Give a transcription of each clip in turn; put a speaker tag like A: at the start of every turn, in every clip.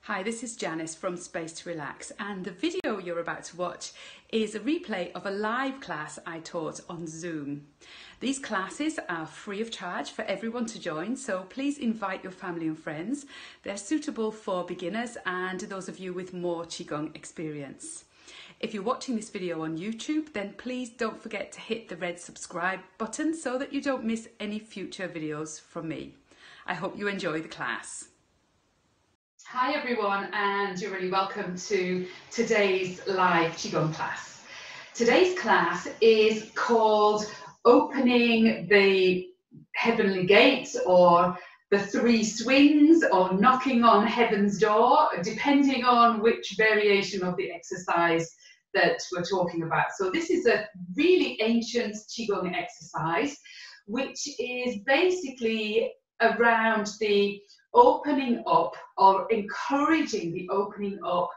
A: Hi, this is Janice from Space to Relax, and the video you're about to watch is a replay of a live class I taught on Zoom. These classes are free of charge for everyone to join, so please invite your family and friends. They're suitable for beginners and those of you with more Qigong experience. If you're watching this video on YouTube, then please don't forget to hit the red subscribe button so that you don't miss any future videos from me. I hope you enjoy the class. Hi everyone, and you're really welcome to today's live Qigong class. Today's class is called Opening the Heavenly Gates, or the Three Swings, or Knocking on Heaven's Door, depending on which variation of the exercise that we're talking about. So this is a really ancient Qigong exercise, which is basically around the opening up or encouraging the opening up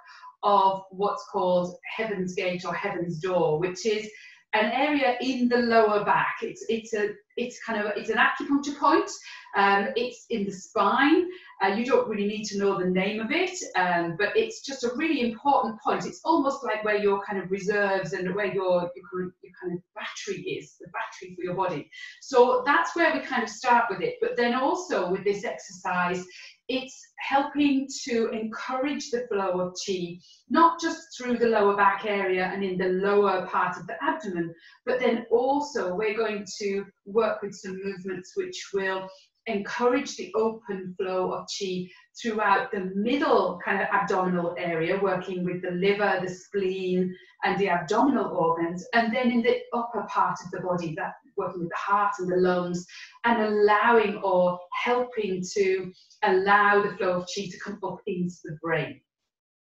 A: of what's called Heaven's Gate or Heaven's Door, which is an area in the lower back. It's an acupuncture point. It's in the spine. You don't really need to know the name of it, but it's just a really important point. It's almost like where your kind of reserves and where your kind of battery is, the battery for your body. So that's where we kind of start with it. But then also with this exercise, it's helping to encourage the flow of qi, not just through the lower back area and in the lower part of the abdomen, but then also we're going to work with some movements which will encourage the open flow of qi throughout the middle kind of abdominal area, working with the liver, the spleen, and the abdominal organs, and then in the upper part of the body, that working with the heart and the lungs, and allowing or helping to allow the flow of qi to come up into the brain.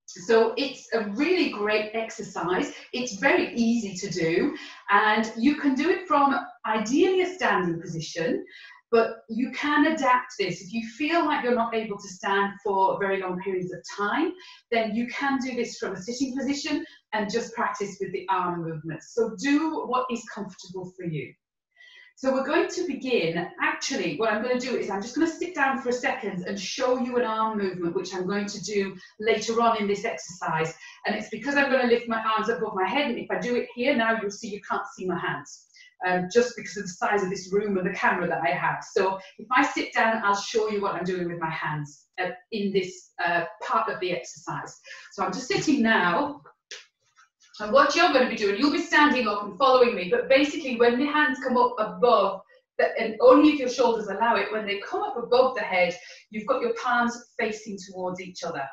A: So it's a really great exercise. It's very easy to do, and you can do it from ideally a standing position, but you can adapt this. If you feel like you're not able to stand for very long periods of time, then you can do this from a sitting position and just practice with the arm movements. So do what is comfortable for you. So we're going to begin. Actually, what I'm going to do is I'm just going to sit down for a second and show you an arm movement, which I'm going to do later on in this exercise. And it's because I'm going to lift my arms above my head. And if I do it here now, you'll see you can't see my hands. Just because of the size of this room and the camera that I have. So if I sit down, I'll show you what I'm doing with my hands in this part of the exercise. So I'm just sitting now, and what you're going to be doing, you'll be standing up and following me, but basically when the hands come up above, and only if your shoulders allow it, when they come up above the head, you've got your palms facing towards each other.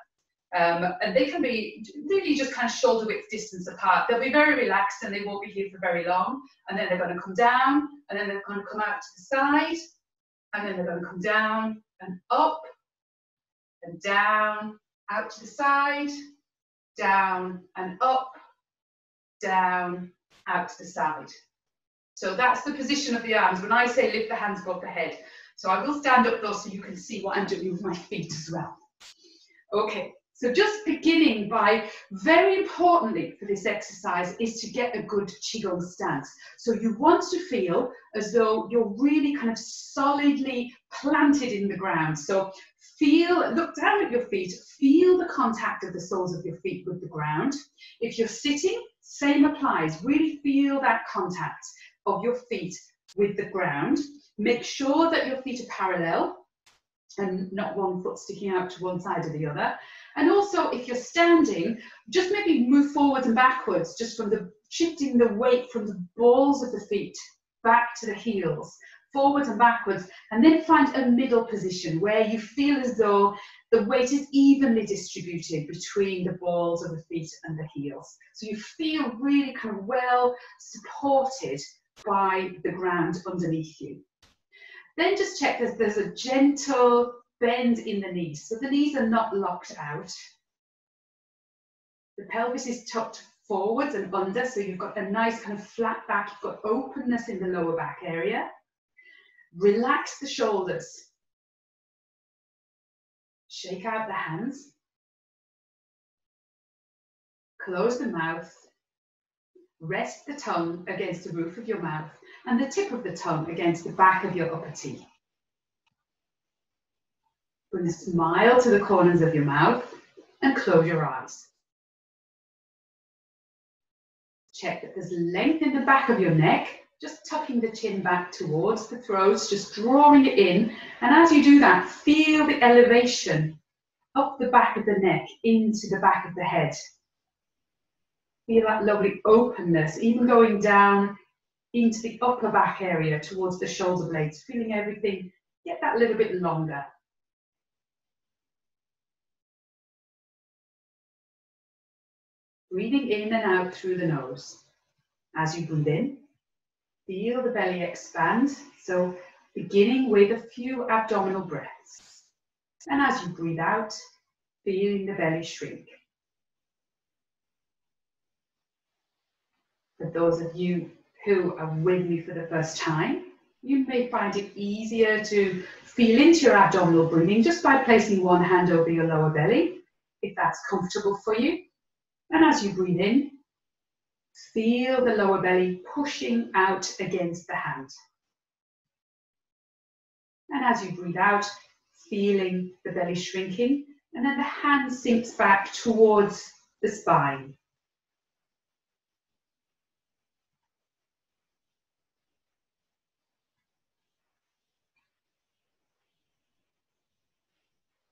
A: And they can be really just kind of shoulder width distance apart. They'll be very relaxed and they won't be here for very long. And then they're going to come down, and then they're going to come out to the side, and then they're going to come down and up and down, out to the side, down and up, down, out to the side. So that's the position of the arms when I say lift the hands above the head. So I will stand up though so you can see what I'm doing with my feet as well. Okay. So just beginning by, very importantly for this exercise, is to get a good Qigong stance. So you want to feel as though you're really kind of solidly planted in the ground. So look down at your feet, feel the contact of the soles of your feet with the ground. If you're sitting, same applies. Really feel that contact of your feet with the ground. Make sure that your feet are parallel and not one foot sticking out to one side or the other. And also, if you're standing, just maybe move forwards and backwards, just from shifting the weight from the balls of the feet back to the heels, forwards and backwards, and then find a middle position where you feel as though the weight is evenly distributed between the balls of the feet and the heels. So you feel really kind of well supported by the ground underneath you. Then just check that there's a gentle bend in the knees. So the knees are not locked out. The pelvis is tucked forwards and under, so you've got a nice kind of flat back. You've got openness in the lower back area. Relax the shoulders. Shake out the hands. Close the mouth. Rest the tongue against the roof of your mouth and the tip of the tongue against the back of your upper teeth. Bring a smile to the corners of your mouth. and close your eyes. Check that there's length in the back of your neck, just tucking the chin back towards the throat, just drawing it in. And as you do that, feel the elevation up the back of the neck into the back of the head. Feel that lovely openness, even going down into the upper back area towards the shoulder blades, feeling everything get that little bit longer. Breathing in and out through the nose. As you breathe in, feel the belly expand. So beginning with a few abdominal breaths. And as you breathe out, feeling the belly shrink. For those of you who are with me for the first time, you may find it easier to feel into your abdominal breathing just by placing one hand over your lower belly, if that's comfortable for you. And as you breathe in, feel the lower belly pushing out against the hand. And as you breathe out, feeling the belly shrinking, and then the hand sinks back towards the spine.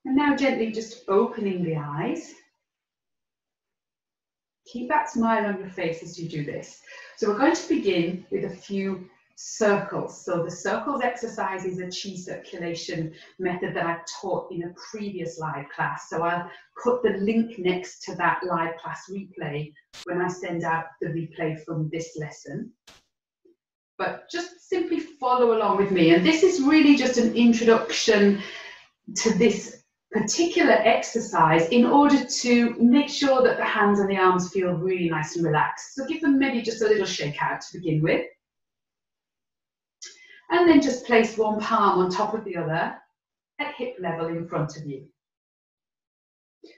A: And now gently just opening the eyes. Keep that smile on your face as you do this. So we're going to begin with a few circles. So the circles exercise is a chi circulation method that I've taught in a previous live class. So I'll put the link next to that live class replay when I send out the replay from this lesson. But just simply follow along with me. And this is really just an introduction to this particular exercise in order to make sure that the hands and the arms feel really nice and relaxed. So give them maybe just a little shake out to begin with. And then just place one palm on top of the other at hip level in front of you.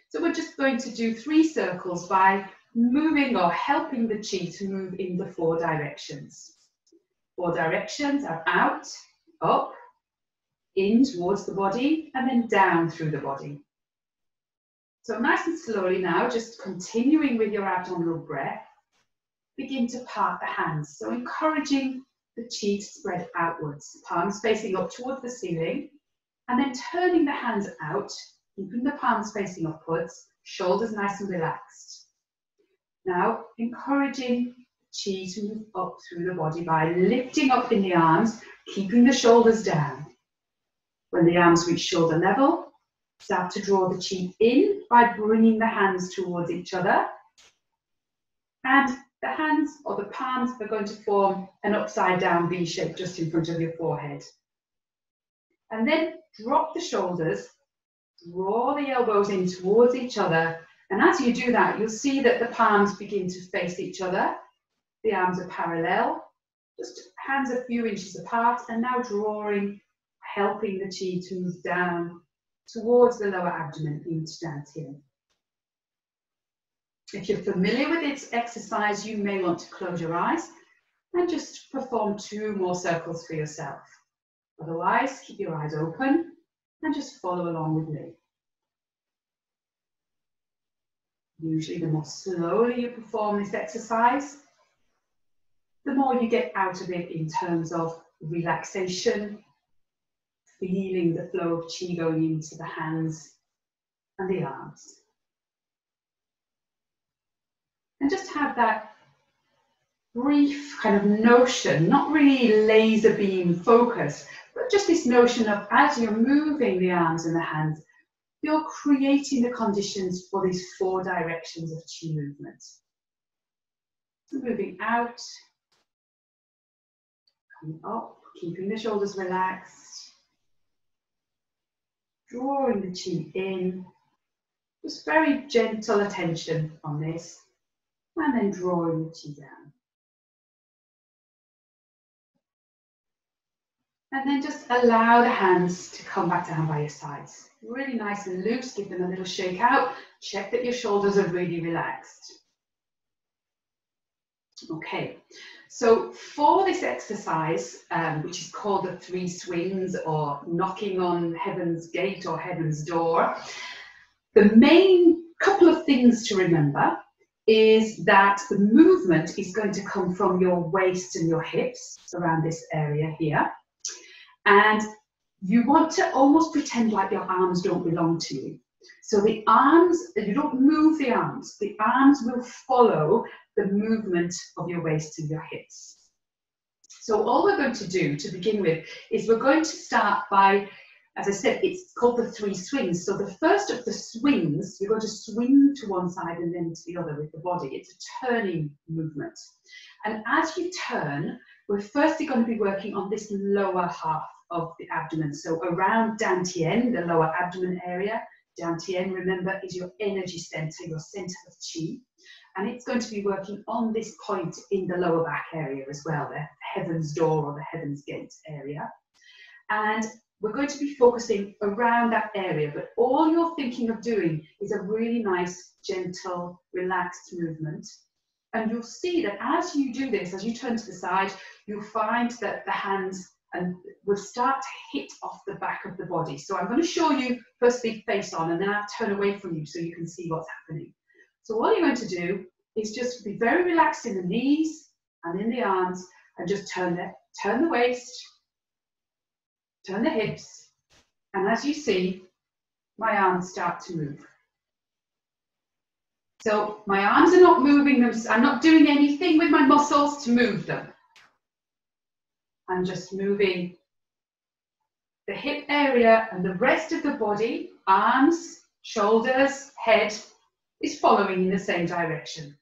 A: So we're just going to do 3 circles by moving or helping the chi to move in the 4 directions. 4 directions are out, up, in towards the body, and then down through the body. So nice and slowly now, just continuing with your abdominal breath, begin to part the hands. So encouraging the chi to spread outwards, palms facing up towards the ceiling, and then turning the hands out, keeping the palms facing upwards, shoulders nice and relaxed. Now encouraging chi to move up through the body by lifting up in the arms, keeping the shoulders down. When the arms reach shoulder level, start to draw the chi in by bringing the hands towards each other. And the hands or the palms are going to form an upside down V shape just in front of your forehead. And then drop the shoulders, draw the elbows in towards each other. And as you do that, you'll see that the palms begin to face each other. The arms are parallel, just hands a few inches apart, and now drawing, helping the chi to move down towards the lower abdomen into dantian. If you're familiar with this exercise, you may want to close your eyes and just perform 2 more circles for yourself. Otherwise, keep your eyes open and just follow along with me. Usually, the more slowly you perform this exercise, the more you get out of it in terms of relaxation, feeling the flow of chi going into the hands and the arms. And just have that brief kind of notion, not really laser beam focus, but just this notion of as you're moving the arms and the hands, you're creating the conditions for these 4 directions of chi movement. So moving out, coming up, keeping the shoulders relaxed, drawing the chi in, just very gentle attention on this, and then drawing the chi down. And then just allow the hands to come back down by your sides. Really nice and loose, give them a little shake out. Check that your shoulders are really relaxed. Okay, so for this exercise, which is called the 3 swings or knocking on heaven's gate or heaven's door, the main couple of things to remember is that the movement is going to come from your waist and your hips around this area here. And you want to almost pretend like your arms don't belong to you. So the arms, you don't move the arms will follow the movement of your waist and your hips. So all we're going to do to begin with is we're going to start by, as I said, it's called the 3 swings. So the first of the swings, you're going to swing to one side and then to the other with the body. It's a turning movement. And as you turn, we're firstly going to be working on this lower half of the abdomen. So around Dantian, the lower abdomen area. Dantian, remember, is your energy center, your center of qi. And it's going to be working on this point in the lower back area as well, the heaven's door or the heaven's gate area. And we're going to be focusing around that area, but all you're thinking of doing is a really nice, gentle, relaxed movement. And you'll see that as you do this, as you turn to the side, you'll find that the hands will start to hit off the back of the body. So I'm going to show you firstly face on, and then I'll turn away from you so you can see what's happening. So all you're going to do is just be very relaxed in the knees and in the arms, and just turn the waist, turn the hips, and as you see, my arms start to move. So my arms are not moving them, I'm not doing anything with my muscles to move them. I'm just moving the hip area, and the rest of the body, arms, shoulders, head, is following in the same direction.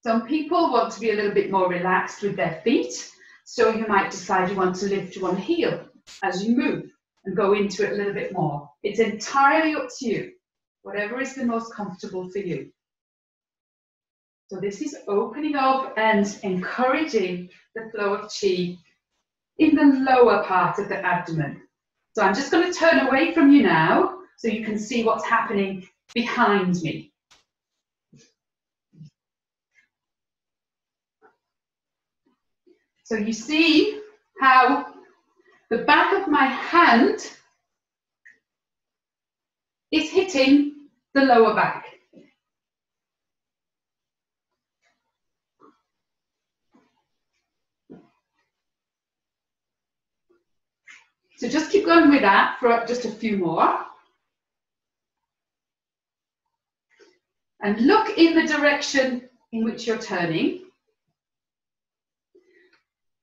A: Some people want to be a little bit more relaxed with their feet, so you might decide you want to lift one heel as you move and go into it a little bit more. It's entirely up to you, whatever is the most comfortable for you. So this is opening up and encouraging the flow of qi in the lower part of the abdomen. So I'm just going to turn away from you now so you can see what's happening behind me. So you see how the back of my hand is hitting the lower back. So just keep going with that for just a few more. And look in the direction in which you're turning.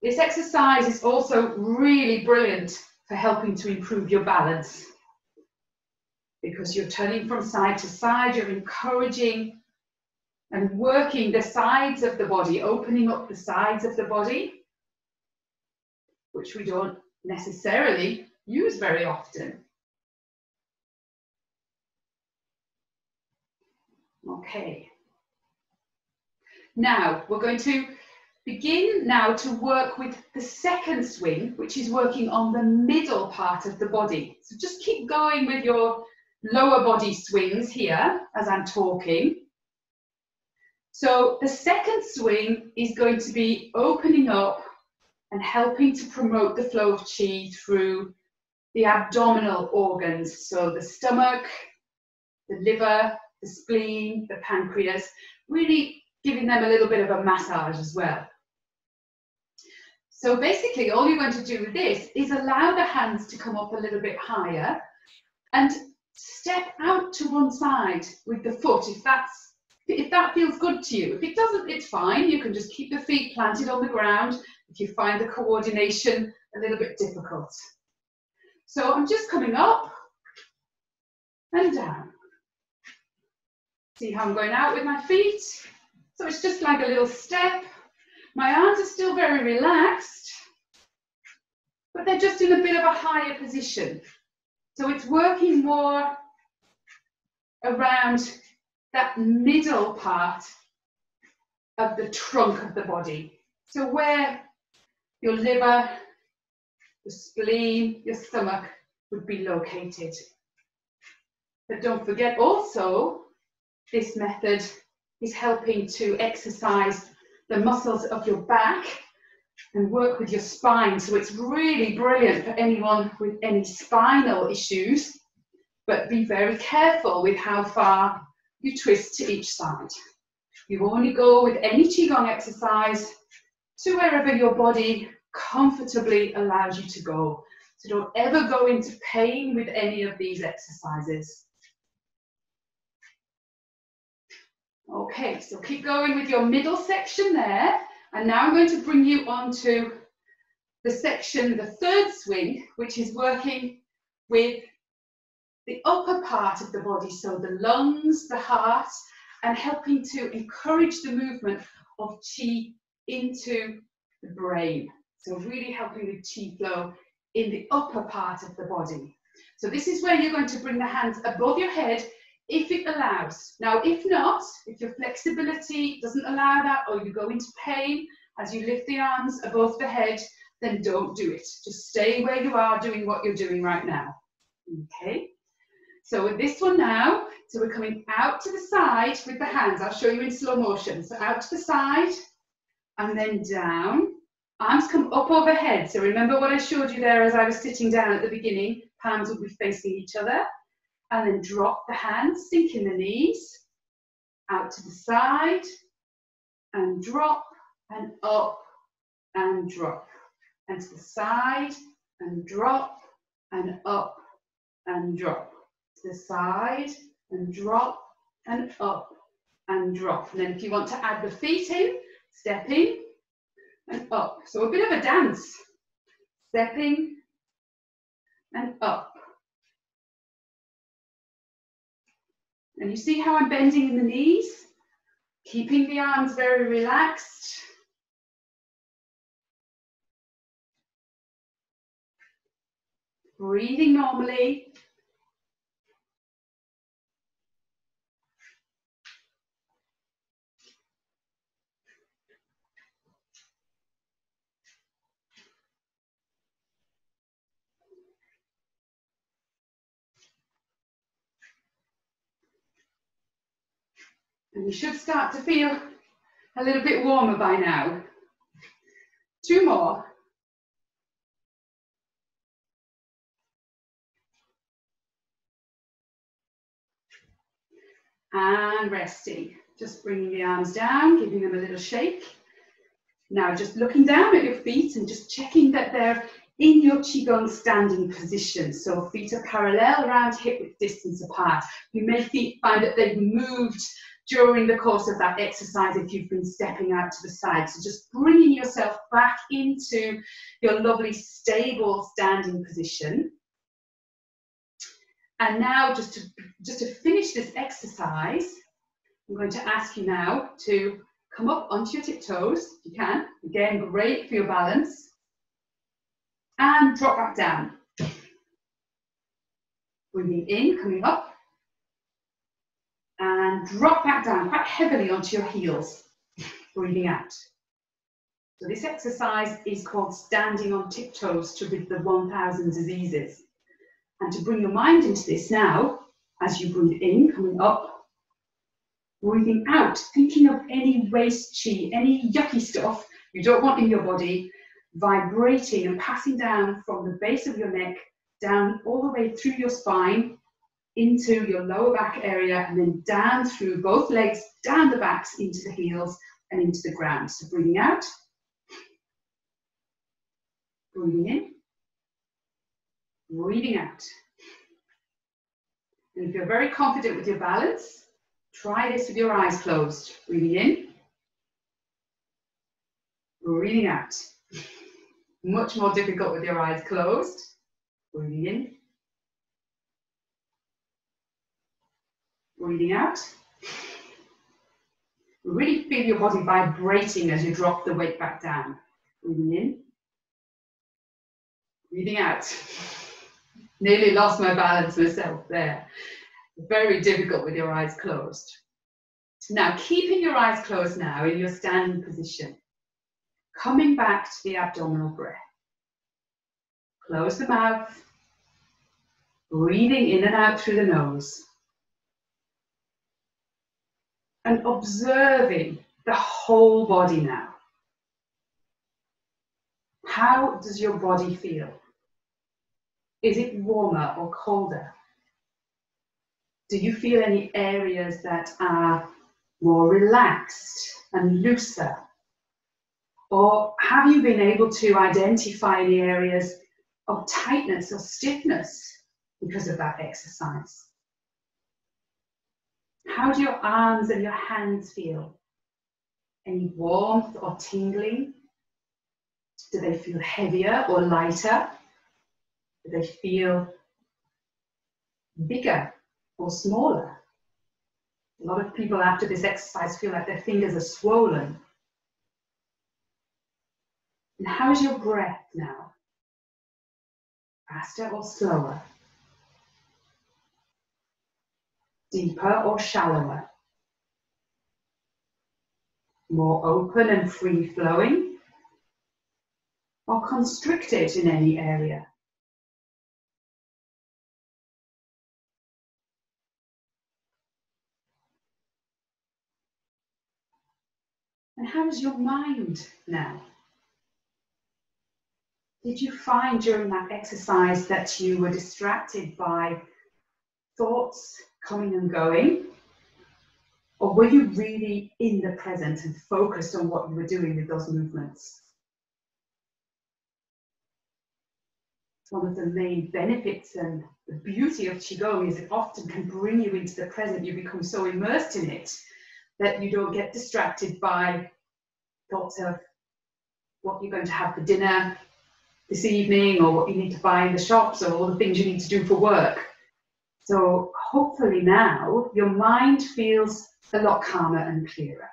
A: This exercise is also really brilliant for helping to improve your balance, because you're turning from side to side, you're encouraging and working the sides of the body, opening up the sides of the body, which we don't necessarily use very often. Okay. Now we're going to begin now to work with the second swing, which is working on the middle part of the body. So just keep going with your lower body swings here as I'm talking. So the second swing is going to be opening up and helping to promote the flow of qi through the abdominal organs. So the stomach, the liver, the spleen, the pancreas, really giving them a little bit of a massage as well. So basically all you're going to do with this is allow the hands to come up a little bit higher and step out to one side with the foot if that feels good to you. If it doesn't, it's fine. You can just keep the feet planted on the ground if you find the coordination a little bit difficult. So I'm just coming up and down. See how I'm going out with my feet? So it's just like a little step. My arms are still very relaxed, but they're just in a bit of a higher position. So it's working more around that middle part of the trunk of the body. So where your liver, your spleen, your stomach would be located. But don't forget also, this method is helping to exercise the muscles of your back and work with your spine. So it's really brilliant for anyone with any spinal issues, but be very careful with how far you twist to each side. You only go with any Qigong exercise to wherever your body comfortably allows you to go. So don't ever go into pain with any of these exercises. Okay, so keep going with your middle section there. And now I'm going to bring you on to the section, the third swing, which is working with the upper part of the body, so the lungs, the heart, and helping to encourage the movement of Qi into the brain. So really helping with Qi flow in the upper part of the body. So this is where you're going to bring the hands above your head if it allows. Now, if not, if your flexibility doesn't allow that, or you go into pain as you lift the arms above the head, then don't do it. Just stay where you are doing what you're doing right now. Okay? So with this one now, so we're coming out to the side with the hands. I'll show you in slow motion. So out to the side and then down. Arms come up overhead. So remember what I showed you there as I was sitting down at the beginning. Palms will be facing each other. And then drop the hands, sink in the knees. Out to the side and drop and up and drop. And to the side and drop and up and drop. To the side and drop and up and drop. And then if you want to add the feet in, stepping and up. So a bit of a dance. Stepping and up. And you see how I'm bending in the knees? Keeping the arms very relaxed. Breathing normally. And you should start to feel a little bit warmer by now. 2 more. And resting. Just bringing the arms down, giving them a little shake. Now just looking down at your feet and just checking that they're in your Qigong standing position. So feet are parallel around hip width distance apart. You may find that they've moved during the course of that exercise if you've been stepping out to the side. So just bringing yourself back into your lovely stable standing position. And now just to finish this exercise, I'm going to ask you now to come up onto your tiptoes, if you can. Again, great for your balance. And drop back down. Breathing in, coming up. And drop back down quite heavily onto your heels. Breathing out. So this exercise is called standing on tiptoes to rid the 1,000 diseases. And to bring your mind into this now, as you breathe in, coming up, breathing out, thinking of any waste Qi, any yucky stuff you don't want in your body, vibrating and passing down from the base of your neck, down all the way through your spine, into your lower back area, and then down through both legs, down the backs, into the heels, and into the ground. So breathing out, breathing in, breathing out. And if you're very confident with your balance, try this with your eyes closed. Breathing in, breathing out. Much more difficult with your eyes closed. Breathing in, breathing out. Really feel your body vibrating as you drop the weight back down. Breathing in, breathing out. Nearly lost my balance myself there. Very difficult with your eyes closed. Now, keeping your eyes closed now in your standing position. Coming back to the abdominal breath. Close the mouth. Breathing in and out through the nose. And observing the whole body now. How does your body feel? Is it warmer or colder? Do you feel any areas that are more relaxed and looser? Or have you been able to identify any areas of tightness or stiffness because of that exercise? How do your arms and your hands feel? Any warmth or tingling? Do they feel heavier or lighter? Do they feel bigger or smaller? A lot of people after this exercise feel like their fingers are swollen. And how is your breath now? Faster or slower? Deeper or shallower? More open and free-flowing? Or constricted in any area? And how is your mind now? Did you find during that exercise that you were distracted by thoughts coming and going? Or were you really in the present and focused on what you were doing with those movements? One of the main benefits and the beauty of Qigong is it often can bring you into the present. You become so immersed in it that you don't get distracted by thoughts of what you're going to have for dinner this evening, or what you need to buy in the shops, or all the things you need to do for work. So hopefully now your mind feels a lot calmer and clearer.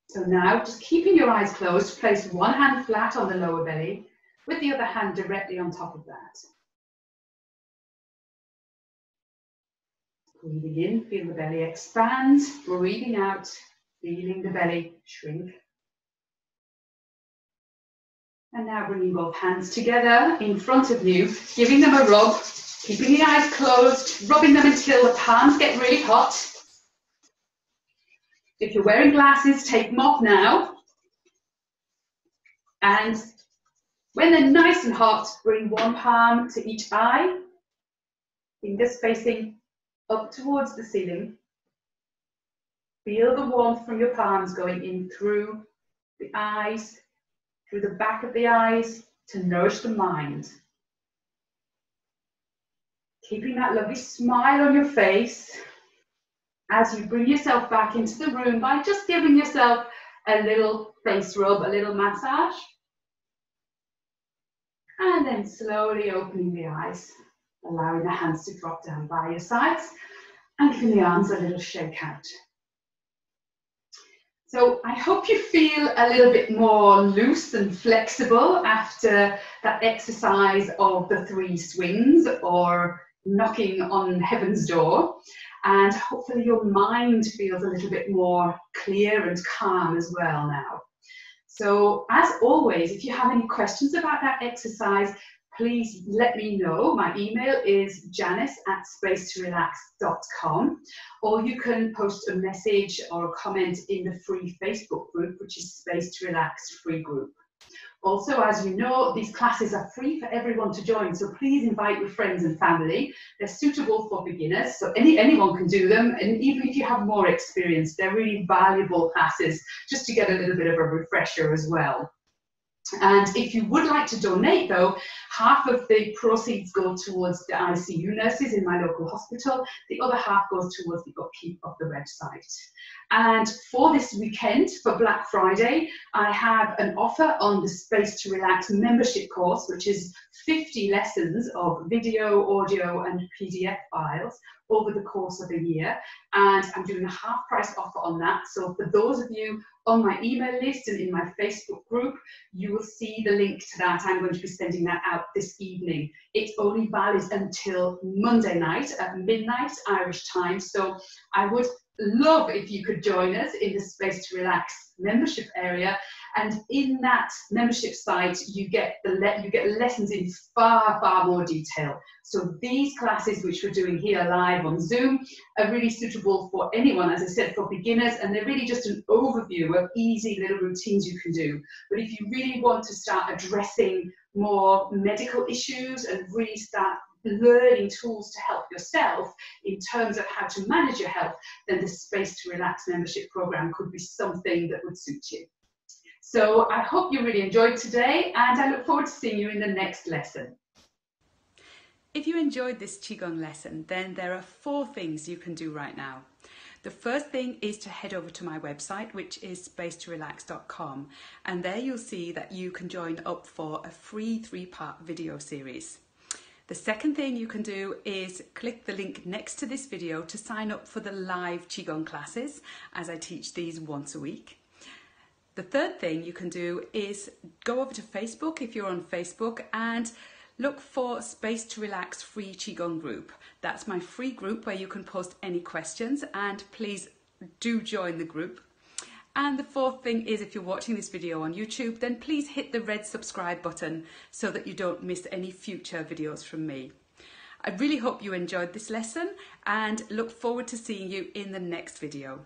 A: So now, just keeping your eyes closed, place one hand flat on the lower belly, with the other hand directly on top of that. Breathing in, feel the belly expand. Breathing out, feeling the belly shrink. And now bringing both hands together in front of you, giving them a rub, keeping the eyes closed, rubbing them until the palms get really hot. If you're wearing glasses, take them off now. And when they're nice and hot, bring one palm to each eye, fingers facing up towards the ceiling. Feel the warmth from your palms going in through the eyes, through the back of the eyes, to nourish the mind. Keeping that lovely smile on your face as you bring yourself back into the room by just giving yourself a little face rub, a little massage. And then slowly opening the eyes, allowing the hands to drop down by your sides and giving the arms a little shake out. So I hope you feel a little bit more loose and flexible after that exercise of the 3 swings, or knocking on heaven's door. And hopefully your mind feels a little bit more clear and calm as well now. So as always, if you have any questions about that exercise, please let me know. My email is janice@spacetorelax.com, or you can post a message or a comment in the free Facebook group, which is Space to Relax free group. Also, as you know, these classes are free for everyone to join, so please invite your friends and family. They're suitable for beginners, so anyone can do them, and even if you have more experience, they're really valuable classes just to get a little bit of a refresher as well. And if you would like to donate, though, half of the proceeds go towards the ICU nurses in my local hospital. The other half goes towards the upkeep of the website. And for this weekend, for Black Friday, I have an offer on the Space to Relax membership course, which is 50 lessons of video, audio, and PDF files over the course of a year. And I'm doing a half price offer on that. So for those of you on my email list and in my Facebook group, you will see the link to that. I'm going to be sending that out this evening. It's only valid until Monday night at midnight Irish time. So I would love if you could join us in the Space to Relax membership area And in that membership site, you get lessons in far more detail. So these classes, which we're doing here live on Zoom, are really suitable for anyone, as I said, for beginners, and they're really just an overview of easy little routines you can do. But if you really want to start addressing more medical issues and really start learning tools to help yourself in terms of how to manage your health, then the Space to Relax membership program could be something that would suit you. So I hope you really enjoyed today, and I look forward to seeing you in the next lesson. If you enjoyed this Qigong lesson, then there are 4 things you can do right now. The first thing is to head over to my website, which is spacetorelax.com, and there you'll see that you can join up for a free 3-part video series. The second thing you can do is click the link next to this video to sign up for the live Qigong classes, as I teach these once a week. The third thing you can do is go over to Facebook if you're on Facebook and look for Space to Relax free Qigong group. That's my free group where you can post any questions, and please do join the group. And the fourth thing is, if you're watching this video on YouTube, then please hit the red subscribe button so that you don't miss any future videos from me. I really hope you enjoyed this lesson and look forward to seeing you in the next video.